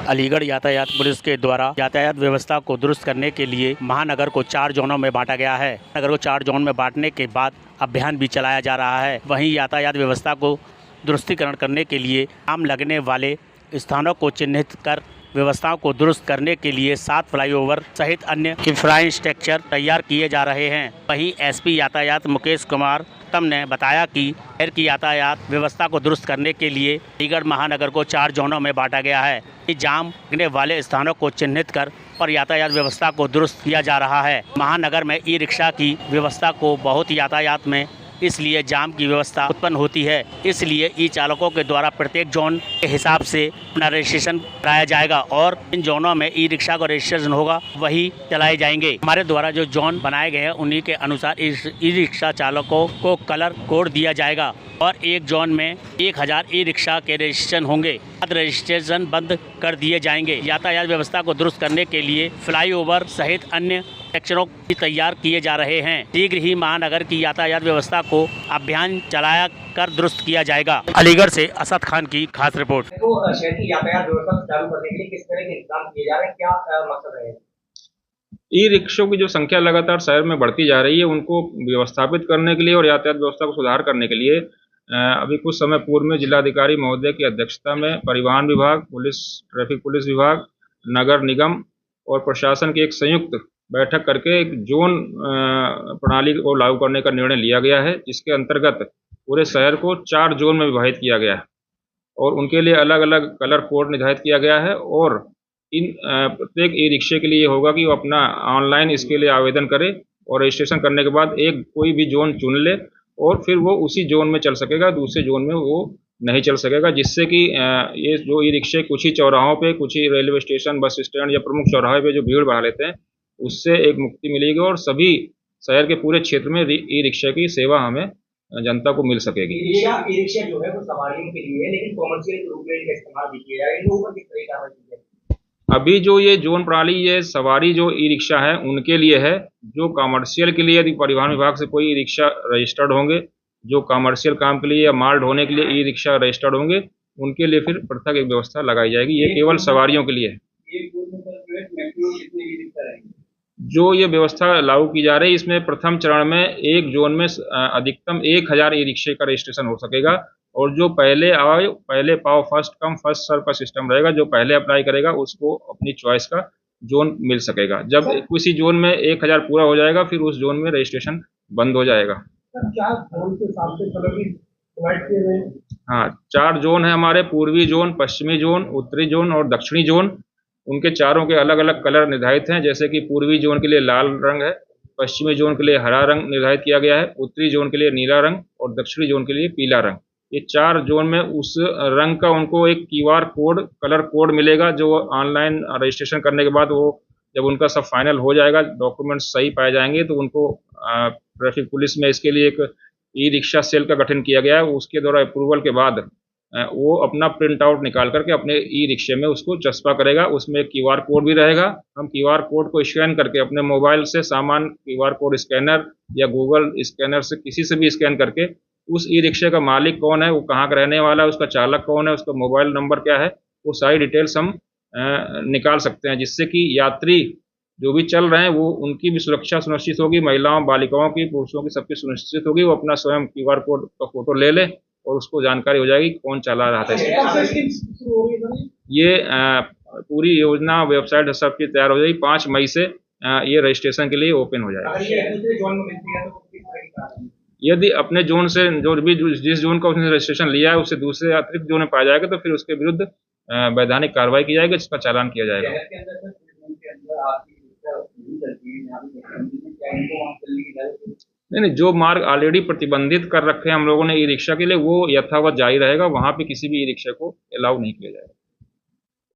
अलीगढ़ यातायात पुलिस के द्वारा यातायात व्यवस्था को दुरुस्त करने के लिए महानगर को 4 जोनों में बांटा गया है। नगर को 4 जोन में बांटने के बाद अभियान भी चलाया जा रहा है। वहीं यातायात व्यवस्था को दुरुस्तीकरण करने के लिए जाम लगने वाले स्थानों को चिन्हित कर व्यवस्थाओं को दुरुस्त करने के लिए 7 फ्लाईओवर सहित अन्य इंफ्रास्ट्रक्चर तैयार किए जा रहे हैं। वहीं एसपी यातायात मुकेश कुमार ने बताया कि शहर की यातायात व्यवस्था को दुरुस्त करने के लिए अलीगढ़ महानगर को 4 जोनों में बांटा गया है। जाम लगने वाले स्थानों को चिन्हित कर पर यातायात व्यवस्था को दुरुस्त किया जा रहा है। महानगर में ई रिक्शा की व्यवस्था को बहुत यातायात में इसलिए जाम की व्यवस्था उत्पन्न होती है। इसलिए ई चालकों के द्वारा प्रत्येक जोन के हिसाब से अपना रजिस्ट्रेशन कराया जाएगा और इन जोनों में ई रिक्शा का रजिस्ट्रेशन होगा वही चलाए जाएंगे। हमारे द्वारा जो जोन बनाए गए हैं उन्हीं के अनुसार ई रिक्शा चालकों को कलर कोड दिया जाएगा और एक जोन में 1000 ई रिक्शा के रजिस्ट्रेशन होंगे। रजिस्ट्रेशन बंद कर दिए जाएंगे। यातायात व्यवस्था को दुरुस्त करने के लिए फ्लाईओवर सहित अन्य सेक्शनों की तैयार किए जा रहे हैं। शीघ्र ही महानगर की यातायात व्यवस्था को अभियान चलाया कर दुरुस्त किया जाएगा। अलीगढ़ से असद खान की खास रिपोर्ट। तो शहर की यातायात व्यवस्था चालू करने के लिए किस तरह के इंतजाम किए जा रहे हैं, क्या मकसद है? ई रिक्शों की जो संख्या लगातार शहर में बढ़ती जा रही है उनको व्यवस्थापित करने के लिए और यातायात व्यवस्था को सुधार करने के लिए अभी कुछ समय पूर्व में जिलाधिकारी महोदय की अध्यक्षता में परिवहन विभाग, पुलिस, ट्रैफिक पुलिस विभाग, नगर निगम और प्रशासन की एक संयुक्त बैठक करके एक जोन प्रणाली को लागू करने का निर्णय लिया गया है, जिसके अंतर्गत पूरे शहर को 4 जोन में विभाजित किया गया है और उनके लिए अलग अलग कलर कोड निर्धारित किया गया है। और इन प्रत्येक ई रिक्शे के लिए ये होगा कि वो अपना ऑनलाइन इसके लिए आवेदन करे और रजिस्ट्रेशन करने के बाद एक कोई भी जोन चुन ले और फिर वो उसी जोन में चल सकेगा, दूसरे जोन में वो नहीं चल सकेगा, जिससे कि ये जो ई रिक्शे कुछ ही चौराहों पे, कुछ ही रेलवे स्टेशन, बस स्टैंड या प्रमुख चौराहे पे जो भीड़ बढ़ा लेते हैं उससे एक मुक्ति मिलेगी और सभी शहर के पूरे क्षेत्र में ई रिक्शा की सेवा हमें जनता को मिल सकेगी। ई रिक्शा जो है वो सवारियों के लिए है, लेकिन कॉमर्शियल रूप में इसका इस्तेमाल भी किया जाएगा। इन लोगों पर किस तरह का कार्रवाई की जाएगी? अभी जो ये जोन प्रणाली, ये सवारी जो ई रिक्शा है उनके लिए है। जो कॉमर्शियल के लिए यदि परिवहन विभाग से कोई ई रिक्शा रजिस्टर्ड होंगे, जो कॉमर्शियल काम के लिए या माल ढोने के लिए ई रिक्शा रजिस्टर्ड होंगे, उनके लिए फिर पृथक एक व्यवस्था लगाई जाएगी। ये केवल सवारियों के लिए है। जो ये व्यवस्था लागू की जा रही है इसमें प्रथम चरण में एक जोन में अधिकतम 1000 ई रिक्शे का रजिस्ट्रेशन हो सकेगा और जो पहले आए पहले पाओ, फर्स्ट कम फर्स्ट सर्व का सिस्टम रहेगा। जो पहले अप्लाई करेगा उसको अपनी चॉइस का जोन मिल सकेगा। जब किसी जोन में 1000 पूरा हो जाएगा फिर उस जोन में रजिस्ट्रेशन बंद हो जाएगा। हाँ, 4 जोन है हमारे, पूर्वी जोन, पश्चिमी जोन, उत्तरी जोन और दक्षिणी जोन। उनके चारों के अलग अलग कलर निर्धारित हैं, जैसे कि पूर्वी जोन के लिए लाल रंग है, पश्चिमी जोन के लिए हरा रंग निर्धारित किया गया है, उत्तरी जोन के लिए नीला रंग और दक्षिणी जोन के लिए पीला रंग। ये 4 जोन में उस रंग का उनको एक QR कोड, कलर कोड मिलेगा, जो ऑनलाइन रजिस्ट्रेशन करने के बाद वो जब उनका सब फाइनल हो जाएगा, डॉक्यूमेंट्स सही पाए जाएंगे तो उनको ट्रैफिक पुलिस में इसके लिए एक ई रिक्शा सेल का गठन किया गया है। उसके द्वारा अप्रूवल के बाद वो अपना प्रिंट आउट निकाल करके अपने ई रिक्शे में उसको चस्पा करेगा। उसमें QR कोड भी रहेगा। हम QR कोड को स्कैन करके अपने मोबाइल से सामान QR कोड स्कैनर या गूगल स्कैनर से किसी से भी स्कैन करके उस ई रिक्शे का मालिक कौन है, वो कहाँ का रहने वाला है, उसका चालक कौन है, उसका मोबाइल नंबर क्या है, वो सारी डिटेल्स हम निकाल सकते हैं, जिससे कि यात्री जो भी चल रहे हैं वो उनकी भी सुरक्षा सुनिश्चित होगी, महिलाओं, बालिकाओं की, पुरुषों की, सबकी सुनिश्चित होगी। वो अपना स्वयं QR कोड का फोटो ले ले और उसको जानकारी हो जाएगी कौन चला रहा था। ये पूरी योजना वेबसाइट सबकी तैयार हो जाएगी। 5 मई से ये रजिस्ट्रेशन के लिए ओपन हो जाएगा। यदि अपने जोन से जो भी जिस जोन का उसने रजिस्ट्रेशन लिया है उससे दूसरे अतिरिक्त जोन में पाया जाएगा तो फिर उसके विरुद्ध वैधानिक कार्रवाई की जाएगी, जिसका चालान किया जाएगा। नहीं, जो मार्ग ऑलरेडी प्रतिबंधित कर रखे हैं हम लोगों ने ई रिक्शा के लिए वो यथावत जारी रहेगा। वहाँ पे किसी भी ई रिक्शा को अलाउ नहीं किया जाएगा।